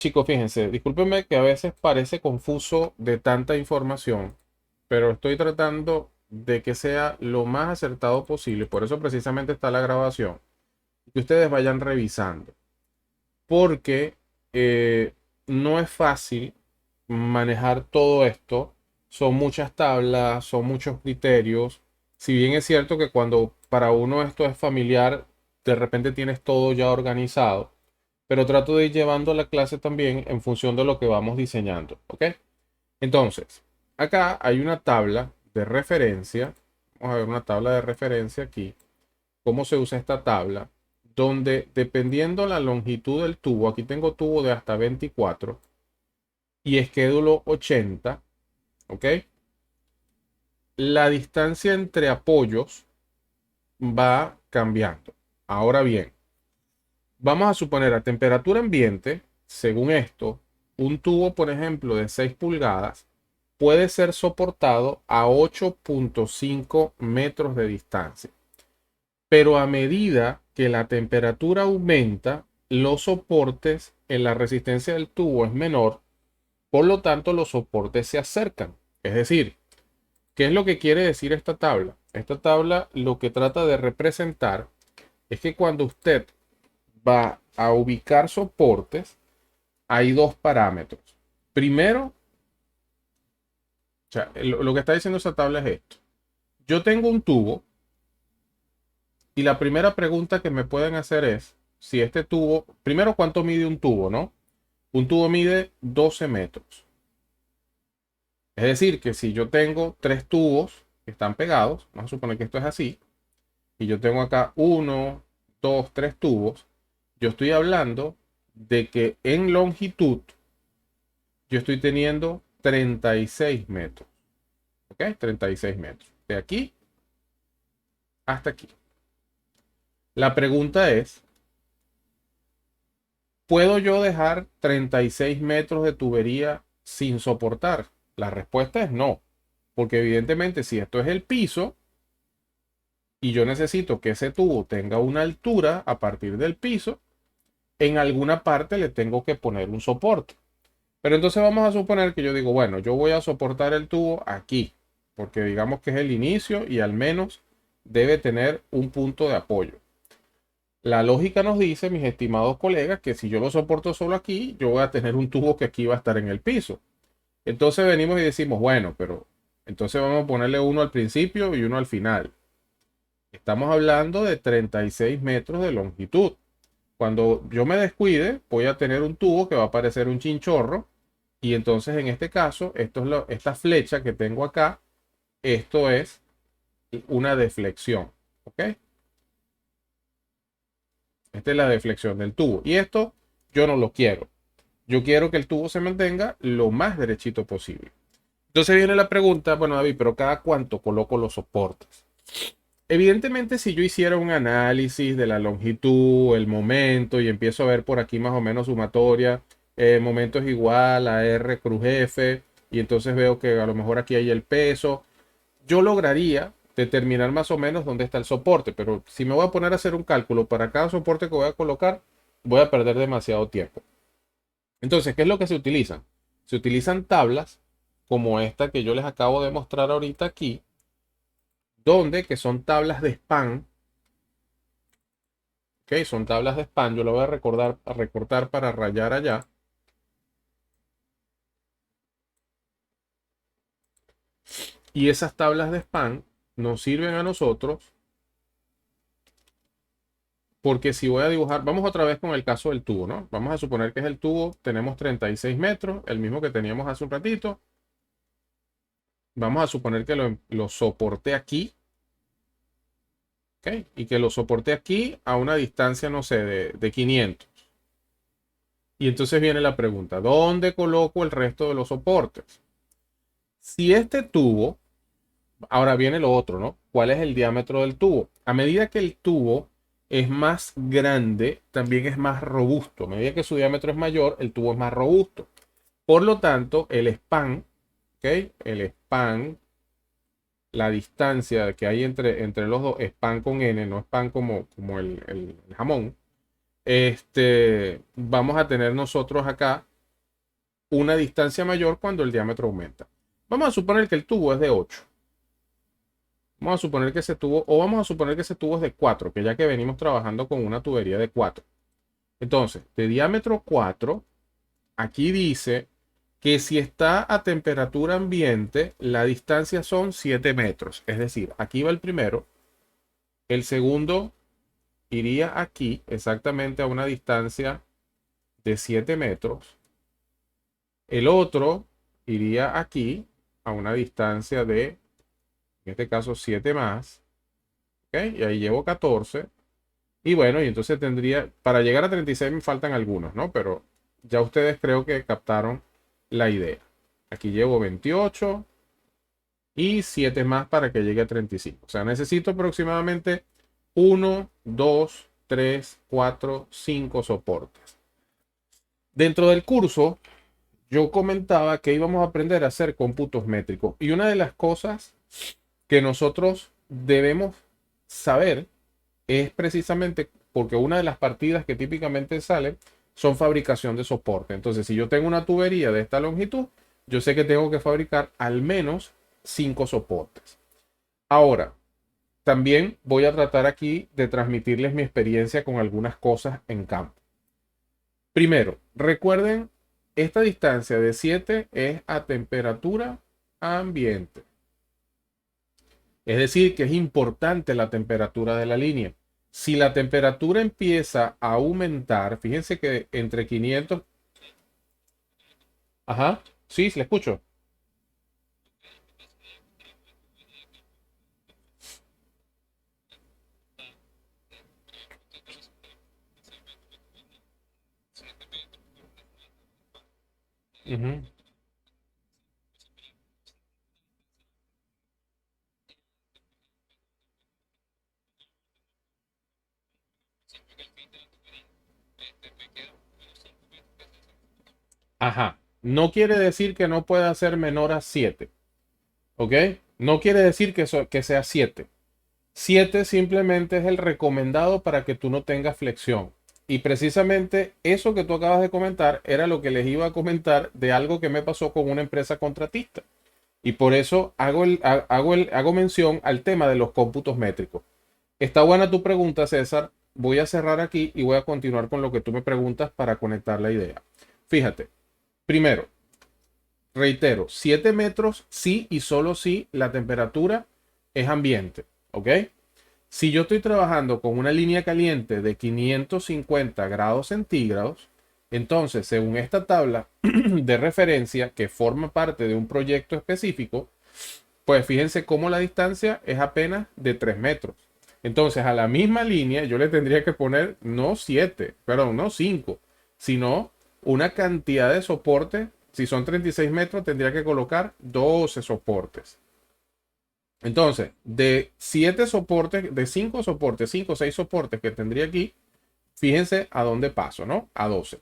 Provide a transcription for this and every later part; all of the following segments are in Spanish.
Chicos, fíjense, discúlpenme que a veces parece confuso de tanta información, pero estoy tratando de que sea lo más acertado posible. Por eso precisamente está la grabación. Que ustedes vayan revisando. Porque eh, no es fácil manejar todo esto. Son muchas tablas, son muchos criterios. Si bien es cierto que cuando para uno esto es familiar, de repente tienes todo ya organizado, pero trato de ir llevando la clase también en función de lo que vamos diseñando, ¿ok? Entonces, acá hay una tabla de referencia. Vamos a ver una tabla de referencia aquí. ¿Cómo se usa esta tabla? Donde dependiendo la longitud del tubo, aquí tengo tubo de hasta 24 y esquédulo 80, ¿ok? La distancia entre apoyos va cambiando. Ahora bien, vamos a suponer a temperatura ambiente, según esto, un tubo, por ejemplo, de 6 pulgadas puede ser soportado a 8,5 metros de distancia. Pero a medida que la temperatura aumenta, los soportes en la resistencia del tubo es menor, por lo tanto los soportes se acercan. Es decir, ¿qué es lo que quiere decir esta tabla? Esta tabla lo que trata de representar es que cuando usted va a ubicar soportes, hay dos parámetros. Primero, o sea, lo que está diciendo esa tabla es esto. Yo tengo un tubo y la primera pregunta que me pueden hacer es si este tubo, primero, ¿cuánto mide un tubo, no? Un tubo mide 12 metros. Es decir, que si yo tengo tres tubos que están pegados, vamos a suponer que esto es así, y yo tengo acá uno, dos, tres tubos, yo estoy hablando de que en longitud yo estoy teniendo 36 metros. ¿Ok? 36 metros. De aquí hasta aquí. La pregunta es, ¿puedo yo dejar 36 metros de tubería sin soportar? La respuesta es no, porque evidentemente si esto es el piso y yo necesito que ese tubo tenga una altura a partir del piso, en alguna parte le tengo que poner un soporte. Pero entonces vamos a suponer que yo digo, bueno, yo voy a soportar el tubo aquí, porque digamos que es el inicio y al menos debe tener un punto de apoyo. La lógica nos dice, mis estimados colegas, que si yo lo soporto solo aquí, yo voy a tener un tubo que aquí va a estar en el piso. Entonces venimos y decimos, bueno, pero entonces vamos a ponerle uno al principio y uno al final. Estamos hablando de 36 metros de longitud. Cuando yo me descuide, voy a tener un tubo que va a parecer un chinchorro. Y entonces en este caso, esta flecha que tengo acá, esto es una deflexión. ¿Ok? Esta es la deflexión del tubo. Y esto yo no lo quiero. Yo quiero que el tubo se mantenga lo más derechito posible. Entonces viene la pregunta, bueno, David, pero ¿cada cuánto coloco los soportes? Evidentemente, si yo hiciera un análisis de la longitud, el momento, y empiezo a ver por aquí más o menos sumatoria, momento es igual a R cruz F, y entonces veo que a lo mejor aquí hay el peso, yo lograría determinar más o menos dónde está el soporte, pero si me voy a poner a hacer un cálculo para cada soporte que voy a colocar, voy a perder demasiado tiempo. Entonces, ¿qué es lo que se utilizan? Se utilizan tablas como esta que yo les acabo de mostrar ahorita aquí, donde que son tablas de span, ¿ok? Son tablas de span, yo lo voy a recortar para rayar allá. Y esas tablas de span nos sirven a nosotros porque si voy a dibujar, vamos otra vez con el caso del tubo, ¿no? Vamos a suponer que es el tubo, tenemos 36 metros, el mismo que teníamos hace un ratito. Vamos a suponer que lo soporté aquí, ¿ok? Y que lo soporté aquí a una distancia, no sé, de 500. Y entonces viene la pregunta, ¿dónde coloco el resto de los soportes? Si este tubo, ahora viene lo otro, ¿no? ¿Cuál es el diámetro del tubo? A medida que el tubo es más grande, también es más robusto. A medida que su diámetro es mayor, el tubo es más robusto. Por lo tanto, el span, ¿ok? El span, la distancia que hay entre los dos, span con N, no span como el jamón. Vamos a tener nosotros acá una distancia mayor cuando el diámetro aumenta. Vamos a suponer que el tubo es de 8. Vamos a suponer que ese tubo, o vamos a suponer que ese tubo es de 4, que ya que venimos trabajando con una tubería de 4. Entonces, de diámetro 4, aquí dice que si está a temperatura ambiente, la distancia son 7 metros. Es decir, aquí va el primero, el segundo iría aquí exactamente a una distancia de 7 metros. El otro iría aquí a una distancia de, en este caso, 7 más. ¿Ok? Y ahí llevo 14. Y bueno, y entonces tendría, para llegar a 36 me faltan algunos, ¿no? Pero ya ustedes creo que captaron la idea. Aquí llevo 28 y 7 más para que llegue a 35. O sea, necesito aproximadamente 1, 2, 3, 4, 5 soportes. Dentro del curso, yo comentaba que íbamos a aprender a hacer cómputos métricos. Y una de las cosas que nosotros debemos saber es precisamente porque una de las partidas que típicamente salen son fabricación de soporte. Entonces, si yo tengo una tubería de esta longitud, yo sé que tengo que fabricar al menos 5 soportes. Ahora, también voy a tratar aquí de transmitirles mi experiencia con algunas cosas en campo. Primero, recuerden, esta distancia de 7 es a temperatura ambiente. Es decir, que es importante la temperatura de la línea. Si la temperatura empieza a aumentar, fíjense que entre 500... Ajá, sí, le escucho. Ujú. Ajá. No quiere decir que no pueda ser menor a 7, ¿ok? No quiere decir que sea 7. 7 simplemente es el recomendado para que tú no tengas flexión. Y precisamente eso que tú acabas de comentar era lo que les iba a comentar de algo que me pasó con una empresa contratista. Y por eso hago mención al tema de los cómputos métricos. Está buena tu pregunta, César. Voy a cerrar aquí y voy a continuar con lo que tú me preguntas para conectar la idea. Fíjate, primero, reitero, 7 metros sí y solo si la temperatura es ambiente, ¿ok? Si yo estoy trabajando con una línea caliente de 550 grados centígrados, entonces, según esta tabla de referencia que forma parte de un proyecto específico, pues fíjense cómo la distancia es apenas de 3 metros. Entonces, a la misma línea yo le tendría que poner no 7, perdón, no 5, sino una cantidad de soportes. Si son 36 metros, tendría que colocar 12 soportes. Entonces, de 7 soportes, de 5 soportes, 5 o 6 soportes que tendría aquí, fíjense a dónde paso, ¿no? A 12.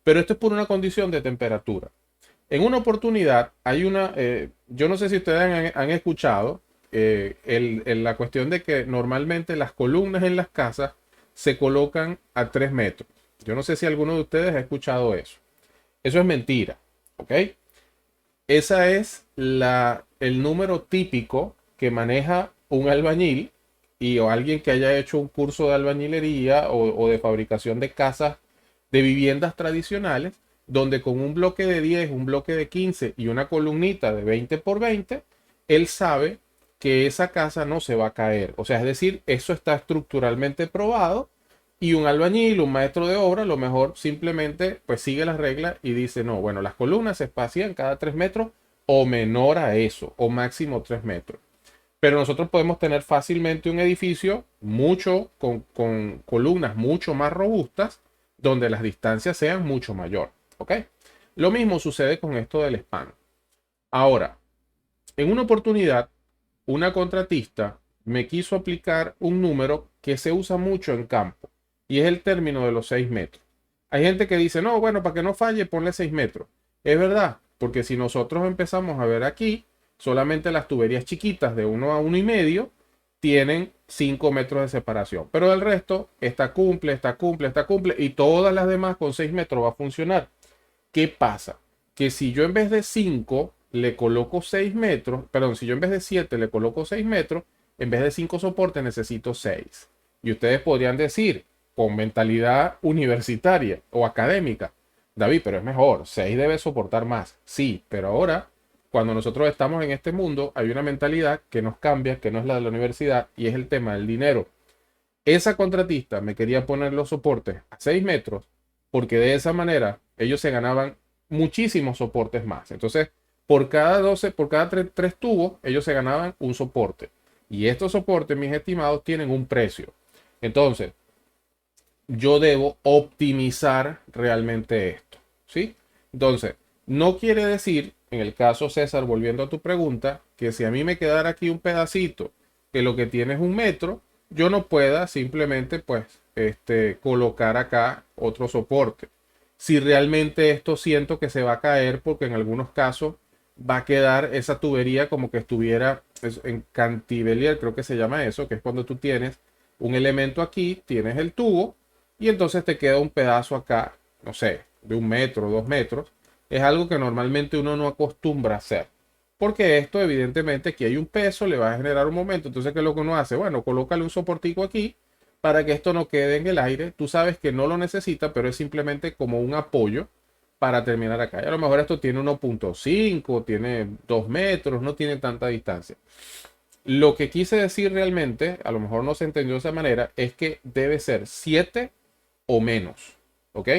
Pero esto es por una condición de temperatura. En una oportunidad hay una, yo no sé si ustedes han escuchado la cuestión de que normalmente las columnas en las casas se colocan a 3 metros. Yo no sé si alguno de ustedes ha escuchado eso. Eso es mentira, ¿ok? Esa es el número típico que maneja un albañil y o alguien que haya hecho un curso de albañilería o de fabricación de casas de viviendas tradicionales, donde con un bloque de 10, un bloque de 15 y una columnita de 20 por 20, él sabe que esa casa no se va a caer. O sea, es decir, eso está estructuralmente probado y un albañil, un maestro de obra, a lo mejor simplemente pues sigue las reglas y dice, no, bueno, las columnas se espacian cada 3 metros o menor a eso, o máximo 3 metros. Pero nosotros podemos tener fácilmente un edificio mucho con columnas mucho más robustas, donde las distancias sean mucho mayor. ¿Ok? Lo mismo sucede con esto del span. Ahora, en una oportunidad, una contratista me quiso aplicar un número que se usa mucho en campo y es el término de los 6 metros. Hay gente que dice, no, bueno, para que no falle, ponle 6 metros. Es verdad, porque si nosotros empezamos a ver aquí, solamente las tuberías chiquitas de 1 a 1,5 tienen 5 metros de separación, pero el resto, esta cumple, esta cumple, esta cumple y todas las demás con 6 metros va a funcionar. ¿Qué pasa? que si yo en vez de 5 le coloco 6 metros, perdón, si yo en vez de 7 le coloco 6 metros, en vez de 5 soportes necesito 6. Y ustedes podrían decir, con mentalidad universitaria o académica, David, pero es mejor, 6 debe soportar más. Sí, pero ahora, cuando nosotros estamos en este mundo, hay una mentalidad que nos cambia, que no es la de la universidad, y es el tema del dinero. Esa contratista me quería poner los soportes a 6 metros porque de esa manera ellos se ganaban muchísimos soportes más. Entonces, por cada 3 tubos, ellos se ganaban un soporte. Y estos soportes, mis estimados, tienen un precio. Entonces, yo debo optimizar realmente esto. ¿Sí? Entonces, no quiere decir, en el caso César, volviendo a tu pregunta, que si a mí me quedara aquí un pedacito que lo que tiene es 1 metro, yo no pueda simplemente pues colocar acá otro soporte. Si realmente esto siento que se va a caer porque en algunos casos va a quedar esa tubería como que estuviera en cantilever, creo que se llama eso, que es cuando tú tienes un elemento aquí, tienes el tubo y entonces te queda un pedazo acá, no sé, de 1 metro, 2 metros. Es algo que normalmente uno no acostumbra a hacer. Porque esto, evidentemente, aquí hay un peso, le va a generar un momento. Entonces, ¿qué es lo que uno hace? Bueno, colócale un soportico aquí para que esto no quede en el aire. Tú sabes que no lo necesita, pero es simplemente como un apoyo para terminar acá. Y a lo mejor esto tiene 1,5, tiene 2 metros, no tiene tanta distancia. Lo que quise decir realmente, a lo mejor no se entendió de esa manera, es que debe ser 7 o menos. ¿Ok?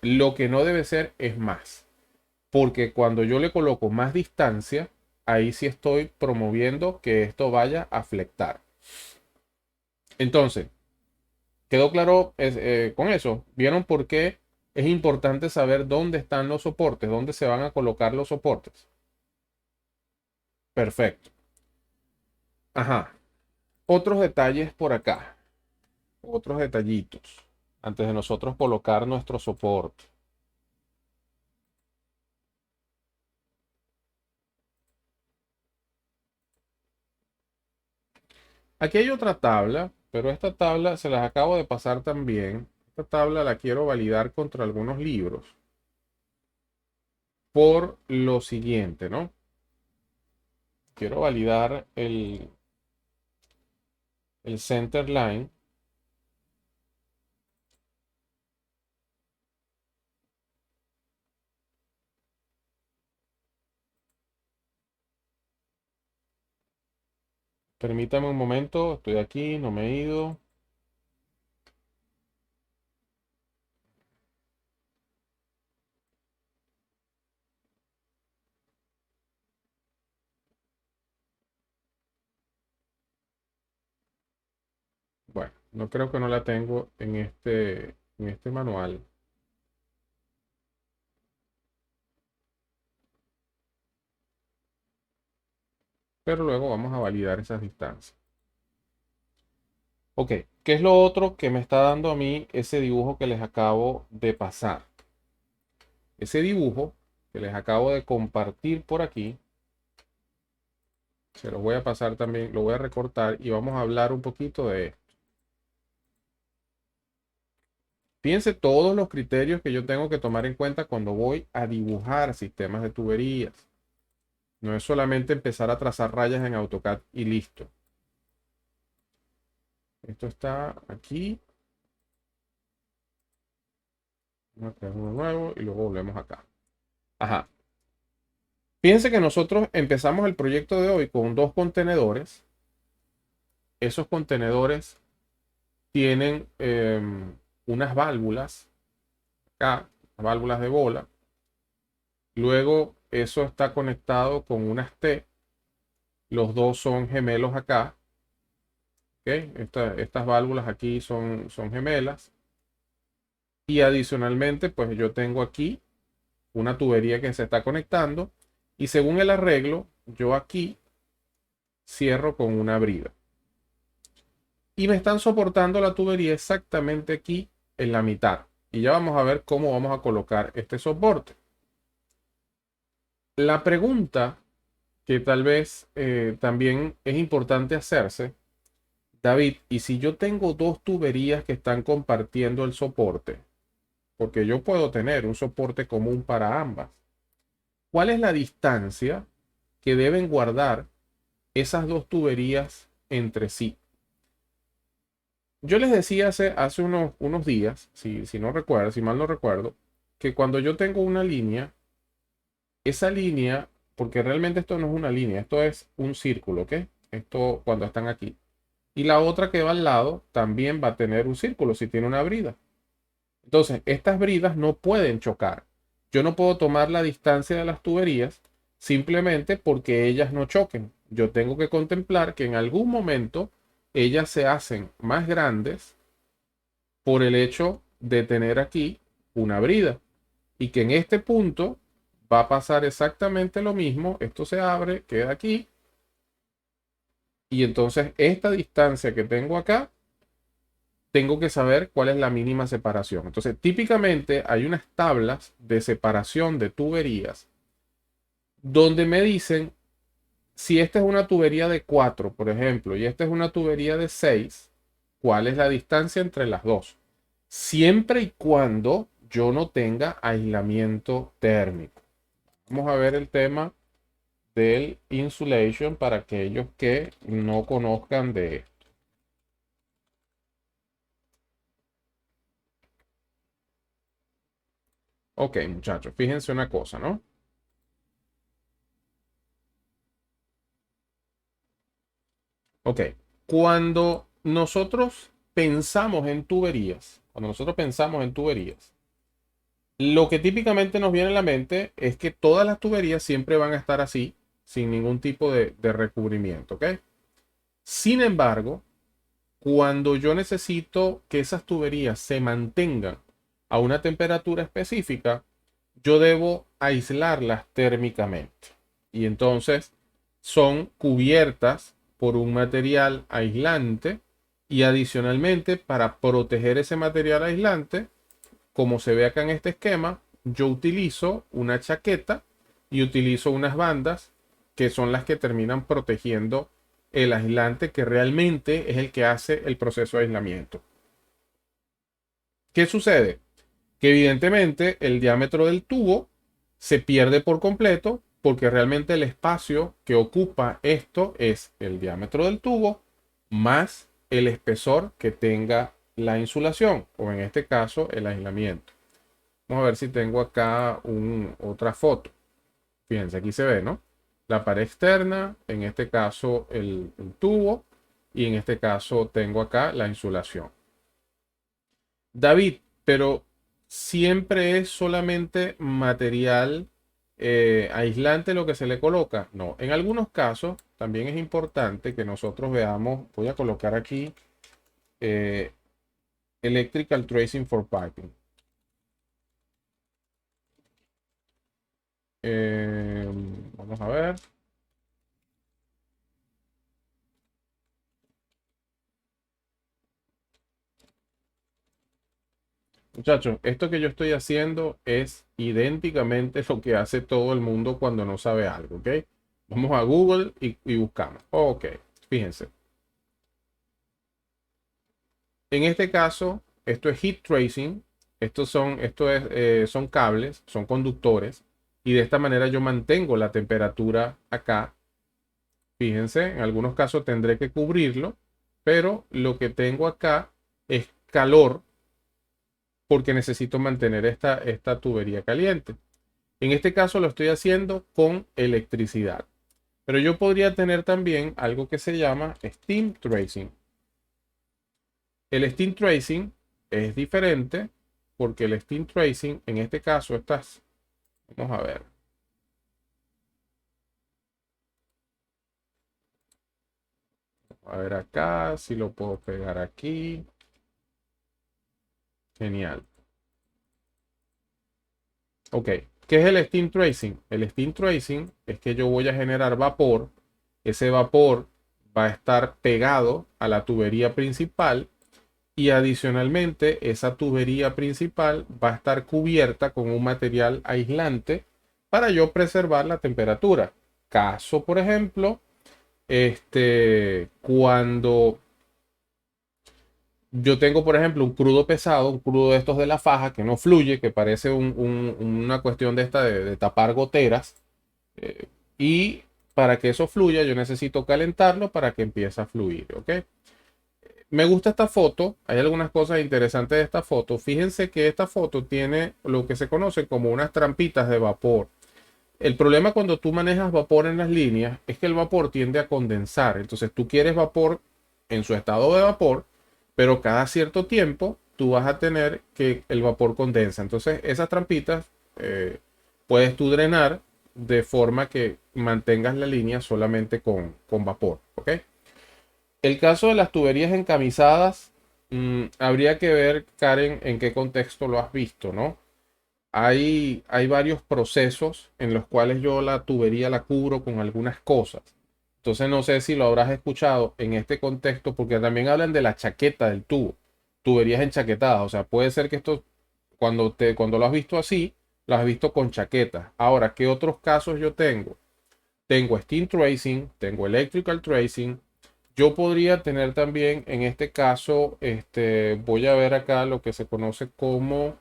Lo que no debe ser es más. Porque cuando yo le coloco más distancia, ahí sí estoy promoviendo que esto vaya a flectar. Entonces, ¿quedó claro con eso? ¿Vieron por qué es importante saber dónde están los soportes, dónde se van a colocar los soportes? Perfecto. Ajá. Otros detalles por acá. Otros detallitos. Antes de nosotros colocar nuestro soporte. Aquí hay otra tabla, pero esta tabla se las acabo de pasar también. Esta tabla la quiero validar contra algunos libros. Por lo siguiente, ¿no? Quiero validar el center line. Permítame un momento, estoy aquí, no me he ido. Bueno, no creo que no la tengo en este manual, pero luego vamos a validar esas distancias. Ok, ¿qué es lo otro que me está dando a mí ese dibujo que les acabo de pasar? Ese dibujo que les acabo de compartir por aquí, se lo voy a pasar también, lo voy a recortar y vamos a hablar un poquito de esto. Fíjense todos los criterios que yo tengo que tomar en cuenta cuando voy a dibujar sistemas de tuberías. No es solamente empezar a trazar rayas en AutoCAD y listo. Esto está aquí. Vamos a crear uno nuevo y luego volvemos acá. Ajá. Fíjense que nosotros empezamos el proyecto de hoy con 2 contenedores. Esos contenedores tienen unas válvulas acá, válvulas de bola. Luego eso está conectado con unas T. Los dos son gemelos acá. ¿Ok? Estas válvulas aquí son gemelas. Y adicionalmente, pues yo tengo aquí una tubería que se está conectando. Y según el arreglo, yo aquí cierro con una brida. Y me están soportando la tubería exactamente aquí en la mitad. Y ya vamos a ver cómo vamos a colocar este soporte. La pregunta que tal vez también es importante hacerse, David, ¿y si yo tengo 2 tuberías que están compartiendo el soporte? Porque yo puedo tener un soporte común para ambas. ¿Cuál es la distancia que deben guardar esas dos tuberías entre sí? Yo les decía hace unos días, si no recuerdo, si mal no recuerdo, que cuando yo tengo una línea, esa línea, porque realmente esto no es una línea, esto es un círculo, ¿ok? Esto cuando están aquí. Y la otra que va al lado también va a tener un círculo si tiene una brida. Entonces, estas bridas no pueden chocar. Yo no puedo tomar la distancia de las tuberías simplemente porque ellas no choquen. Yo tengo que contemplar que en algún momento ellas se hacen más grandes por el hecho de tener aquí una brida. Y que en este punto va a pasar exactamente lo mismo. Esto se abre, queda aquí. Y entonces esta distancia que tengo acá tengo que saber cuál es la mínima separación. Entonces, típicamente hay unas tablas de separación de tuberías donde me dicen si esta es una tubería de 4, por ejemplo, y esta es una tubería de 6, cuál es la distancia entre las dos. Siempre y cuando yo no tenga aislamiento térmico. Vamos a ver el tema del insulation para aquellos que no conozcan de esto. Ok, muchachos, fíjense una cosa, ¿no? Ok, cuando nosotros pensamos en tuberías, lo que típicamente nos viene a la mente es que todas las tuberías siempre van a estar así, sin ningún tipo de recubrimiento, ¿ok? Sin embargo, cuando yo necesito que esas tuberías se mantengan a una temperatura específica, yo debo aislarlas térmicamente. Y entonces son cubiertas por un material aislante y adicionalmente para proteger ese material aislante, como se ve acá en este esquema, yo utilizo una chaqueta y utilizo unas bandas que son las que terminan protegiendo el aislante que realmente es el que hace el proceso de aislamiento. ¿Qué sucede? Que evidentemente el diámetro del tubo se pierde por completo porque realmente el espacio que ocupa esto es el diámetro del tubo más el espesor que tenga la insulación o en este caso el aislamiento. Vamos a ver si tengo acá otra foto. Fíjense, aquí se ve, ¿no? La pared externa, en este caso el tubo y en este caso tengo acá la insulación. David, pero siempre es solamente material aislante lo que se le coloca. No, en algunos casos también es importante que nosotros veamos, voy a colocar aquí eh, Electrical Tracing for Piping. Eh, Vamos a ver. Muchachos, esto que yo estoy haciendo es idénticamente lo que hace todo el mundo cuando no sabe algo, ¿ok? Vamos a Google y buscamos. Ok, fíjense. En este caso, esto es heat tracing. Son cables, son conductores. Y de esta manera yo mantengo la temperatura acá. Fíjense, en algunos casos tendré que cubrirlo, pero lo que tengo acá es calor porque necesito mantener esta tubería caliente. En este caso lo estoy haciendo con electricidad. Pero yo podría tener también algo que se llama steam tracing. El steam tracing es diferente porque el steam tracing, en este caso, vamos a ver. A ver acá, si lo puedo pegar aquí. Genial. Ok, ¿qué es el steam tracing? El steam tracing es que yo voy a generar vapor. Ese vapor va a estar pegado a la tubería principal y adicionalmente esa tubería principal va a estar cubierta con un material aislante para yo preservar la temperatura. Caso, por ejemplo, cuando Yo tengo, por ejemplo, un crudo pesado, un crudo de estos de la faja que no fluye, que parece una cuestión de esta de tapar goteras. eh, y para que eso fluya, yo necesito calentarlo para que empiece a fluir, ¿ok? Me gusta esta foto. Hay algunas cosas interesantes de esta foto. Fíjense que esta foto tiene lo que se conoce como unas trampitas de vapor. El problema cuando tú manejas vapor en las líneas es que el vapor tiende a condensar. Entonces tú quieres vapor en su estado de vapor, pero cada cierto tiempo tú vas a tener que el vapor condensa. Entonces esas trampitas puedes tú drenar de forma que mantengas la línea solamente con vapor. ¿Ok? El caso de las tuberías encamisadas, habría que ver, Karen, en qué contexto lo has visto, ¿no? Hay varios procesos en los cuales yo la tubería la cubro con algunas cosas. Entonces no sé si lo habrás escuchado en este contexto, porque también hablan de la chaqueta del tubo, tuberías enchaquetadas. O sea, puede ser que esto, cuando lo has visto así, lo has visto con chaquetas. Ahora, ¿qué otros casos yo tengo? Tengo steam tracing, tengo electrical tracing. Yo podría tener también, en este caso, voy a ver acá lo que se conoce como,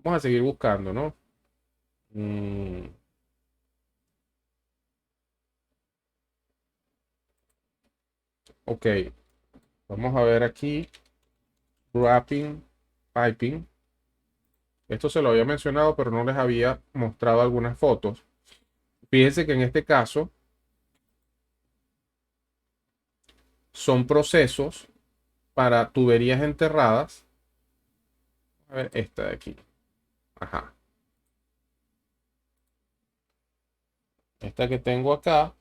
vamos a seguir buscando, ¿no? Mm, ok, vamos a ver aquí, wrapping, piping. Esto se lo había mencionado, pero no les había mostrado algunas fotos. Fíjense que en este caso son procesos para tuberías enterradas. A ver, esta de aquí. Ajá. Esta que tengo acá.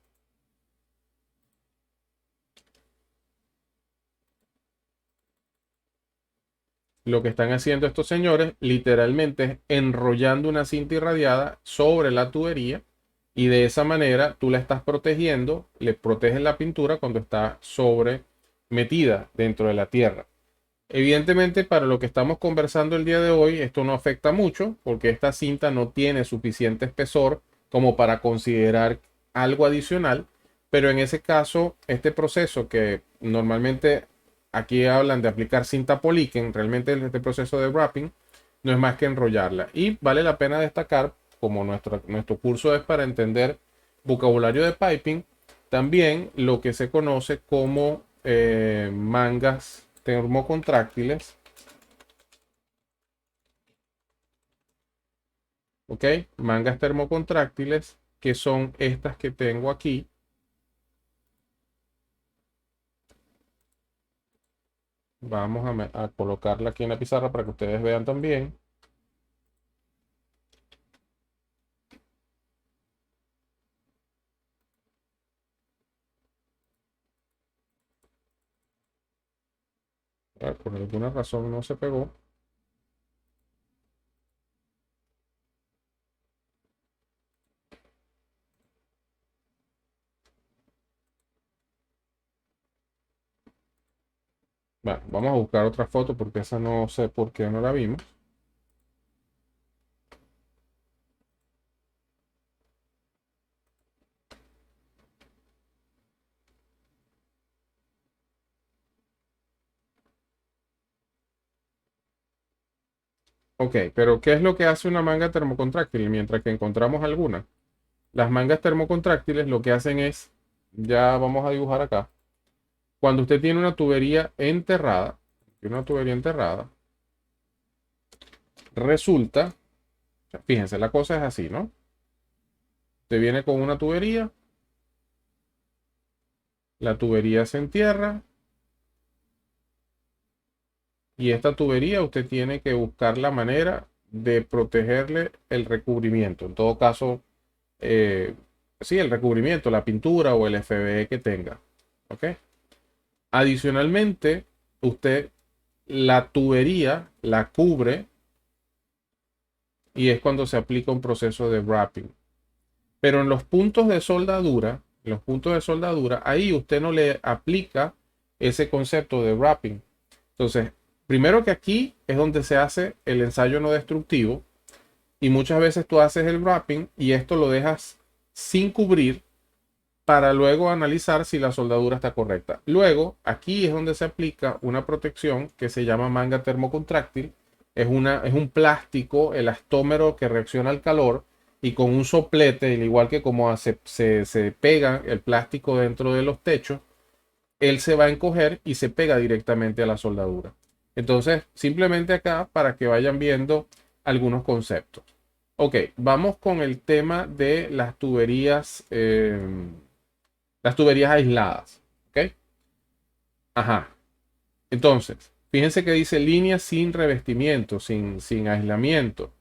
Lo que están haciendo estos señores literalmente es enrollando una cinta irradiada sobre la tubería y de esa manera tú la estás protegiendo, le proteges la pintura cuando está sobre metida dentro de la tierra. Evidentemente, para lo que estamos conversando el día de hoy, esto no afecta mucho porque esta cinta no tiene suficiente espesor como para considerar algo adicional, pero en ese caso, este proceso que normalmente aquí hablan de aplicar cinta poliquen, realmente este proceso de wrapping no es más que enrollarla. Y vale la pena destacar, como nuestro curso es para entender vocabulario de piping, también lo que se conoce como mangas termocontráctiles, ¿ok? Mangas termocontráctiles, que son estas que tengo aquí. Vamos a colocarla aquí en la pizarra para que ustedes vean también. Por alguna razón no se pegó. Bueno, vamos a buscar otra foto porque esa no sé por qué no la vimos. Ok, pero ¿qué es lo que hace una manga termocontráctil? Mientras que encontramos alguna. Las mangas termocontráctiles lo que hacen es, ya vamos a dibujar acá, cuando usted tiene una tubería enterrada, resulta, fíjense, la cosa es así, ¿no? Usted viene con una tubería, la tubería se entierra y esta tubería usted tiene que buscar la manera de protegerle el recubrimiento. En todo caso, sí, el recubrimiento, la pintura o el FBE que tenga. ¿Ok? Adicionalmente, usted la tubería la cubre y es cuando se aplica un proceso de wrapping. Pero en los puntos de soldadura, ahí usted no le aplica ese concepto de wrapping. Entonces, primero que aquí es donde se hace el ensayo no destructivo y muchas veces tú haces el wrapping y esto lo dejas sin cubrir para luego analizar si la soldadura está correcta. Luego, aquí es donde se aplica una protección que se llama manga termocontráctil. Es un plástico elastómero que reacciona al calor y con un soplete, al igual que como se pega el plástico dentro de los techos, él se va a encoger y se pega directamente a la soldadura. Entonces, simplemente acá para que vayan viendo algunos conceptos. Ok, vamos con el tema de las tuberías aisladas. ¿Ok? Ajá. Entonces, fíjense que dice línea sin revestimiento, sin aislamiento.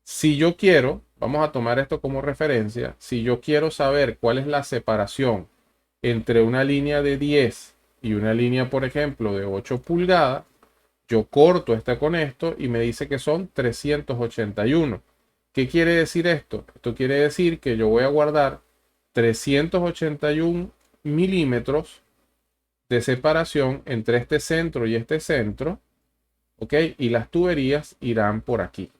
Si yo quiero, vamos a tomar esto como referencia, si yo quiero saber cuál es la separación entre una línea de 10 y una línea, por ejemplo, de 8 pulgadas, yo corto esta con esto y me dice que son 381. ¿Qué quiere decir esto? Esto quiere decir que yo voy a guardar 381 milímetros de separación entre este centro y este centro, ¿ok? Y las tuberías irán por aquí.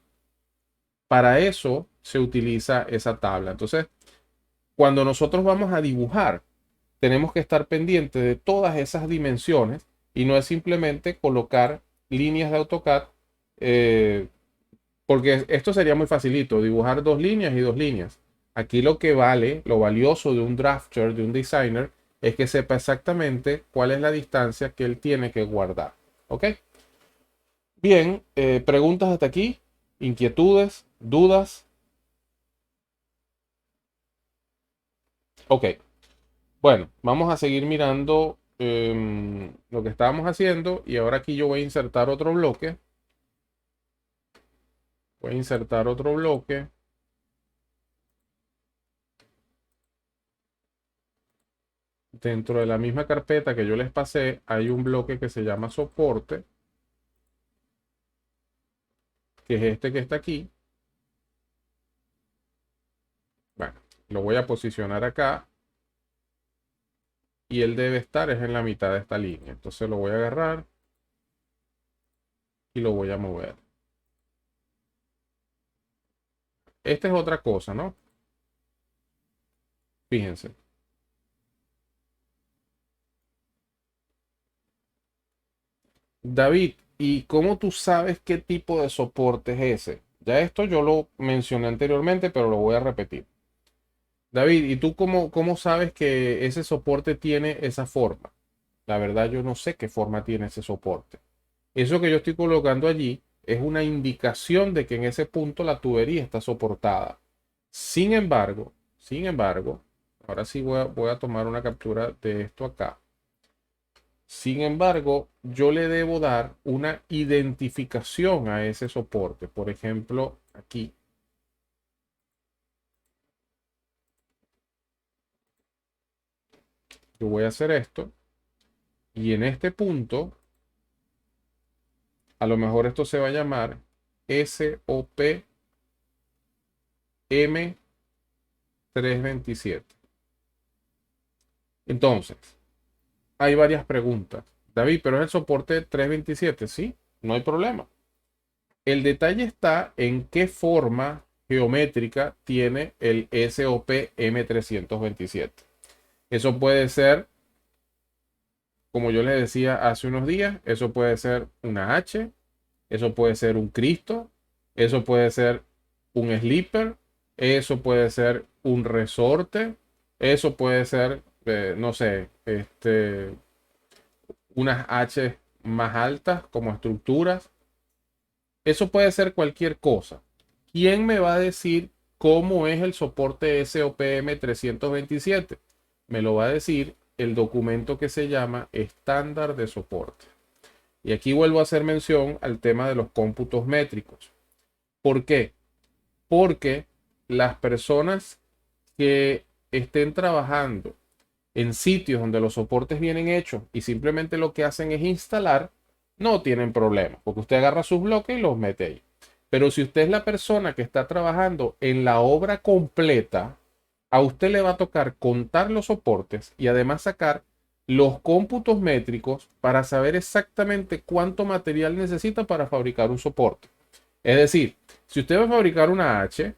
Para eso se utiliza esa tabla. Entonces, cuando nosotros vamos a dibujar, tenemos que estar pendientes de todas esas dimensiones y no es simplemente colocar líneas de AutoCAD, eh, porque esto sería muy facilito, dibujar dos líneas y dos líneas. Aquí lo que vale, lo valioso de un drafter, de un designer, es que sepa exactamente cuál es la distancia que él tiene que guardar. ¿Ok? Bien, preguntas hasta aquí, inquietudes, dudas. Ok, bueno, vamos a seguir mirando lo que estábamos haciendo y ahora aquí yo voy a insertar otro bloque. Voy a insertar otro bloque. Dentro de la misma carpeta que yo les pasé, hay un bloque que se llama soporte, que es este que está aquí. Bueno, lo voy a posicionar acá y él debe estar es en la mitad de esta línea. Entonces lo voy a agarrar y lo voy a mover. Esta es otra cosa, ¿no? Fíjense. David, ¿y cómo tú sabes qué tipo de soporte es ese? Ya esto yo lo mencioné anteriormente, pero lo voy a repetir. David, ¿y tú cómo sabes que ese soporte tiene esa forma? La verdad, yo no sé qué forma tiene ese soporte. Eso que yo estoy colocando allí es una indicación de que en ese punto la tubería está soportada. Sin embargo, ahora sí voy a tomar una captura de esto acá. Sin embargo, yo le debo dar una identificación a ese soporte. Por ejemplo, aquí. Yo voy a hacer esto. Y en este punto, a lo mejor esto se va a llamar SOP M327. Entonces, hay varias preguntas. David, ¿pero es el soporte 327? Sí, no hay problema. El detalle está en qué forma geométrica tiene el SOP M327. Eso puede ser, como yo les decía hace unos días, eso puede ser una H, eso puede ser un Cristo, eso puede ser un slipper, eso puede ser un resorte, eso puede ser, no sé, unas H más altas como estructuras. Eso puede ser cualquier cosa. ¿Quién me va a decir cómo es el soporte SOPM 327? Me lo va a decir el documento que se llama estándar de soporte. Y aquí vuelvo a hacer mención al tema de los cómputos métricos. ¿Por qué? Porque las personas que estén trabajando en sitios donde los soportes vienen hechos y simplemente lo que hacen es instalar, no tienen problema, porque usted agarra sus bloques y los mete ahí. Pero si usted es la persona que está trabajando en la obra completa, a usted le va a tocar contar los soportes y además sacar los cómputos métricos para saber exactamente cuánto material necesita para fabricar un soporte. Es decir, si usted va a fabricar una H,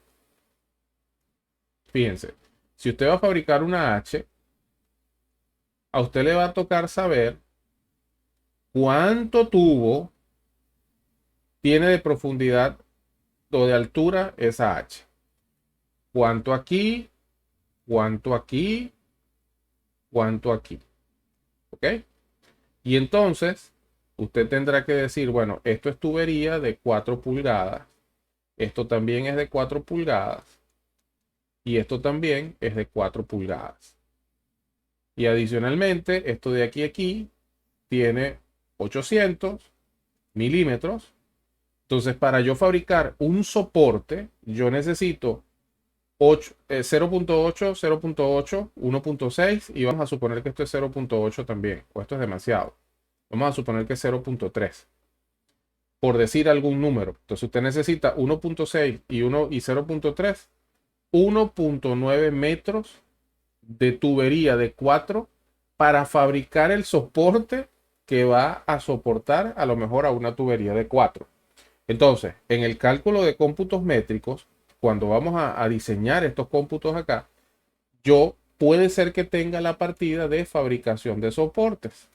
fíjense, si usted va a fabricar una H, a usted le va a tocar saber cuánto tubo tiene de profundidad o de altura esa H. Cuánto aquí, cuánto aquí, cuánto aquí. ¿Ok? Y entonces usted tendrá que decir, bueno, esto es tubería de 4 pulgadas. Esto también es de 4 pulgadas. Y esto también es de 4 pulgadas. Y adicionalmente, esto de aquí a aquí tiene 800 milímetros. Entonces, para yo fabricar un soporte, yo necesito 0.8, 0.8, 1.6 y vamos a suponer que esto es 0.8 también, o esto es demasiado. Vamos a suponer que es 0.3, por decir algún número. Entonces usted necesita 1.6 y 0.3, 1.9 metros de tubería de 4 para fabricar el soporte que va a soportar a lo mejor a una tubería de 4. Entonces, en el cálculo de cómputos métricos, cuando vamos a diseñar estos cómputos acá, yo puede ser que tenga la partida de fabricación de soportes.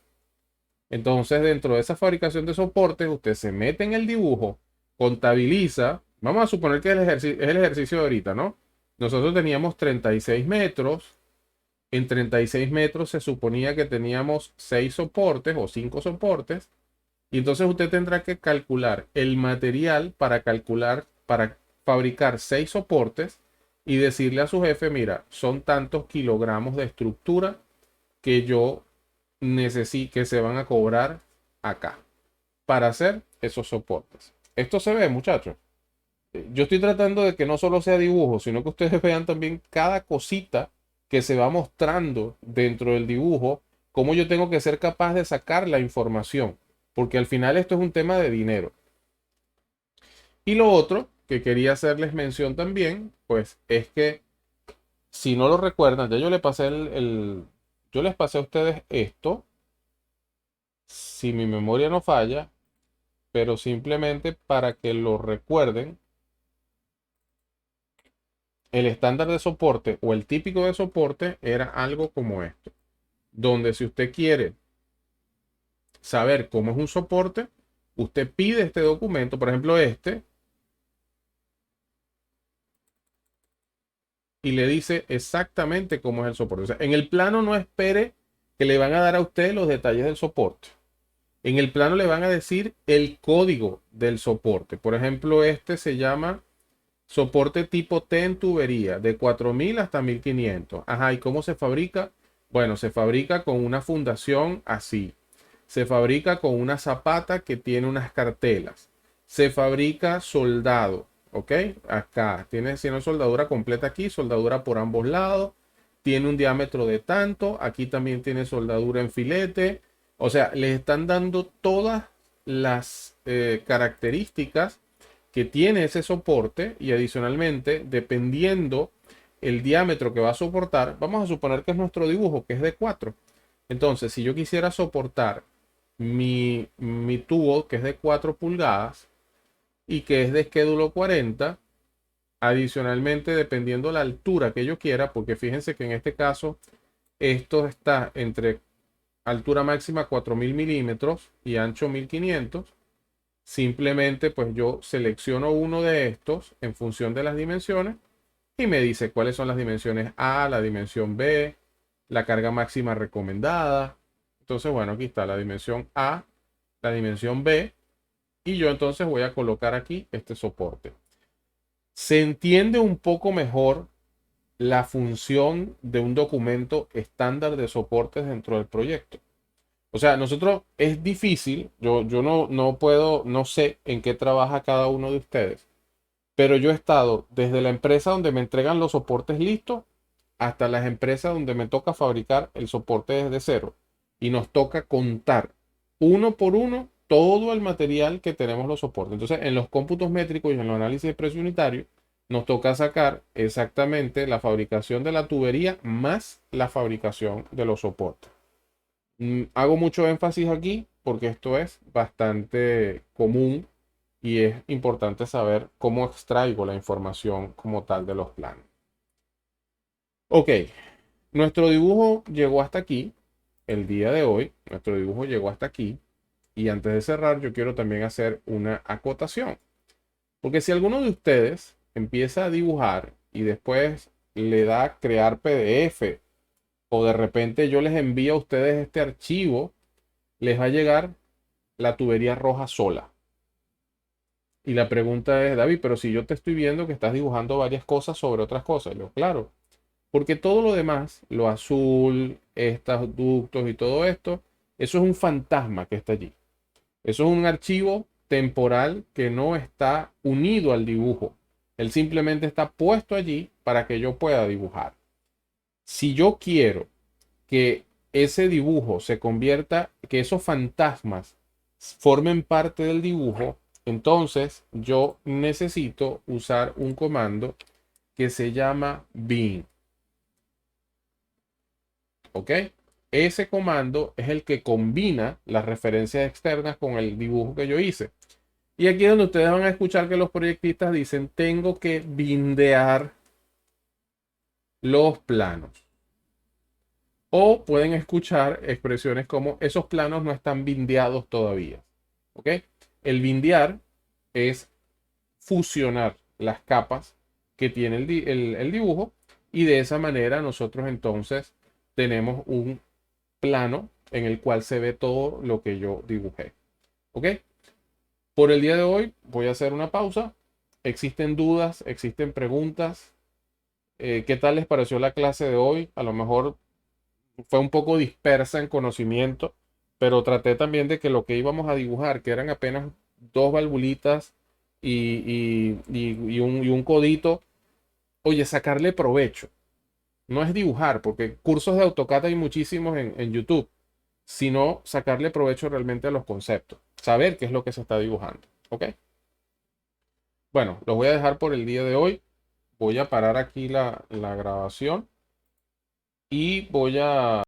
Entonces, dentro de esa fabricación de soportes, usted se mete en el dibujo, contabiliza. Vamos a suponer que es el ejercicio de ahorita, ¿no? Nosotros teníamos 36 metros. En 36 metros se suponía que teníamos 6 soportes o 5 soportes. Y entonces usted tendrá que calcular el material para fabricar 6 soportes y decirle a su jefe, mira, son tantos kilogramos de estructura que yo necesito que se van a cobrar acá para hacer esos soportes. Esto se ve, muchachos. Yo estoy tratando de que no solo sea dibujo, sino que ustedes vean también cada cosita que se va mostrando dentro del dibujo, cómo yo tengo que ser capaz de sacar la información, porque al final esto es un tema de dinero. Y lo otro que quería hacerles mención también, pues es que si no lo recuerdan, ya yo le pasé yo les pasé a ustedes esto, si mi memoria no falla, pero simplemente para que lo recuerden. El estándar de soporte o el típico de soporte era algo como esto, donde si usted quiere saber cómo es un soporte, usted pide este documento, por ejemplo este, y le dice exactamente cómo es el soporte. O sea, en el plano no espere que le van a dar a usted los detalles del soporte. En el plano le van a decir el código del soporte. Por ejemplo, este se llama soporte tipo T en tubería, de 4000 hasta 1500. Ajá, ¿y cómo se fabrica? Bueno, se fabrica con una fundación así. Se fabrica con una zapata que tiene unas cartelas. Se fabrica soldado, ¿ok? Acá tiene soldadura completa aquí, soldadura por ambos lados. Tiene un diámetro de tanto. Aquí también tiene soldadura en filete. O sea, les están dando todas las características que tiene ese soporte y adicionalmente, dependiendo el diámetro que va a soportar, vamos a suponer que es nuestro dibujo, que es de 4. Entonces, si yo quisiera soportar mi tubo, que es de 4 pulgadas y que es de esquédulo 40, adicionalmente, dependiendo la altura que yo quiera, porque fíjense que en este caso, esto está entre altura máxima 4000 milímetros y ancho 1500. Simplemente pues yo selecciono uno de estos en función de las dimensiones y me dice cuáles son las dimensiones A, la dimensión B, la carga máxima recomendada. Entonces, bueno, aquí está la dimensión A, la dimensión B y yo entonces voy a colocar aquí este soporte. Se entiende un poco mejor la función de un documento estándar de soportes dentro del proyecto. O sea, nosotros es difícil, yo no puedo, no sé en qué trabaja cada uno de ustedes, pero yo he estado desde la empresa donde me entregan los soportes listos hasta las empresas donde me toca fabricar el soporte desde cero. Y nos toca contar uno por uno todo el material que tenemos los soportes. Entonces, en los cómputos métricos y en los análisis de precio unitario, nos toca sacar exactamente la fabricación de la tubería más la fabricación de los soportes. Hago mucho énfasis aquí porque esto es bastante común y es importante saber cómo extraigo la información como tal de los planos. Ok, nuestro dibujo llegó hasta aquí. el día de hoy, nuestro dibujo llegó hasta aquí. Y antes de cerrar, yo quiero también hacer una acotación. Porque si alguno de ustedes empieza a dibujar y después le da a crear PDF o de repente yo les envío a ustedes este archivo, les va a llegar la tubería roja sola. Y la pregunta es, David, pero si yo te estoy viendo que estás dibujando varias cosas sobre otras cosas. Y yo, claro, porque todo lo demás, lo azul, estos ductos y todo esto, eso es un fantasma que está allí. Eso es un archivo temporal que no está unido al dibujo. Él simplemente está puesto allí para que yo pueda dibujar. Si yo quiero que ese dibujo se convierta, que esos fantasmas formen parte del dibujo, entonces yo necesito usar un comando que se llama bin. ¿Ok? Ese comando es el que combina las referencias externas con el dibujo que yo hice. Y aquí es donde ustedes van a escuchar que los proyectistas dicen, tengo que bindear los planos. O pueden escuchar expresiones como esos planos no están bindeados todavía. ¿Ok? El bindear es fusionar las capas que tiene el dibujo y de esa manera nosotros entonces tenemos un plano en el cual se ve todo lo que yo dibujé. ¿Ok? Por el día de hoy voy a hacer una pausa. ¿Existen dudas? ¿Existen preguntas? ¿Qué tal les pareció la clase de hoy? A lo mejor fue un poco dispersa en conocimiento, pero traté también de que lo que íbamos a dibujar, que eran apenas dos valvulitas y un codito, oye, sacarle provecho. No es dibujar, porque cursos de AutoCAD hay muchísimos en YouTube, sino sacarle provecho realmente a los conceptos, saber qué es lo que se está dibujando. ¿Ok? Bueno, los voy a dejar por el día de hoy. Voy a parar aquí la grabación y voy a